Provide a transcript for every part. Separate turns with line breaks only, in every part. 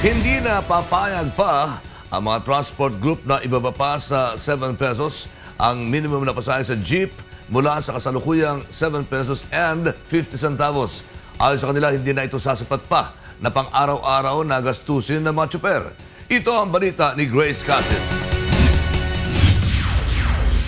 Hindi na papayag pa ang mga transport group na ibaba pa sa 7 pesos ang minimum na pasahe sa jeep mula sa kasalukuyang 7 pesos and 50 centavos. Ayon sa kanila, hindi na ito sasapat pa na pang-araw-araw na gastusin ng mga tsuper. Ito ang balita ni Grace Cassin.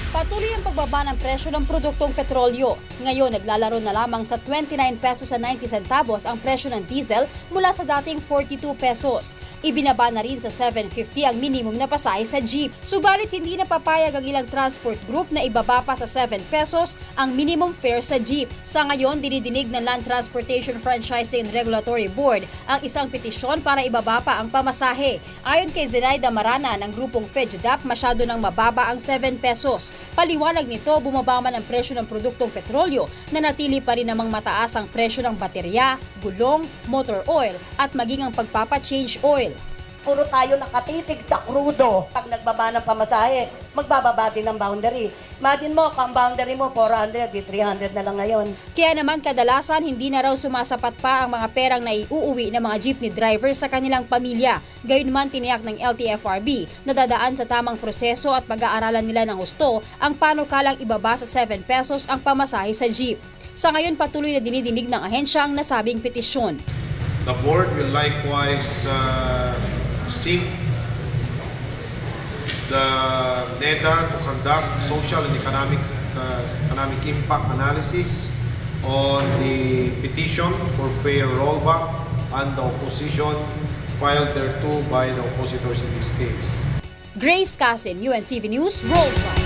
Patuloy ang pagbaba ng presyo ng produktong petrolyo. Ngayon, naglalaro na lamang sa 29 pesos at 90 centavos ang presyo ng diesel mula sa dating 42 pesos. Ibinaba na rin sa 7.50 ang minimum na pasahe sa jeep. Subalit hindi na papayag ang ilang transport group na ibaba pa sa 7 pesos ang minimum fare sa jeep. Sa ngayon, dinidinig ng Land Transportation Franchising and Regulatory Board ang isang petisyon para ibaba pa ang pamasahe. Ayon kay Zenaida Marana ng grupong FEDUDAP, masyado nang mababa ang 7 pesos. Paliwanag nito, bumaba man ang presyo ng produktong petrolyo, nanatili pa rin namang mataas ang presyo ng baterya, gulong, motor oil at maging ang pagpapa-change oil.
Puro tayo nakatitig sa krudo. Pag nagbaba ng pamasahe, magbababa din ng boundary. Imagine mo, kung ang boundary mo 400, di 300 na lang ngayon.
Kaya naman kadalasan hindi na raw sumasapat pa ang mga perang na iuuwi ng mga jeepney drivers sa kanilang pamilya. Gayunman tiniyak ng LTFRB na dadaan sa tamang proseso at pag-aaralan nila ng husto ang panukalang ibaba sa 7 pesos ang pamasahe sa jeep. Sa ngayon patuloy na dinidinig ng ahensya ang nasabing petisyon.
The board will likewise seek the NEDA to conduct social and economic impact analysis on the petition for fair rollback and the opposition filed thereto by the oppositors in this case.
Grace Cassin, UNTV News, Worldwide.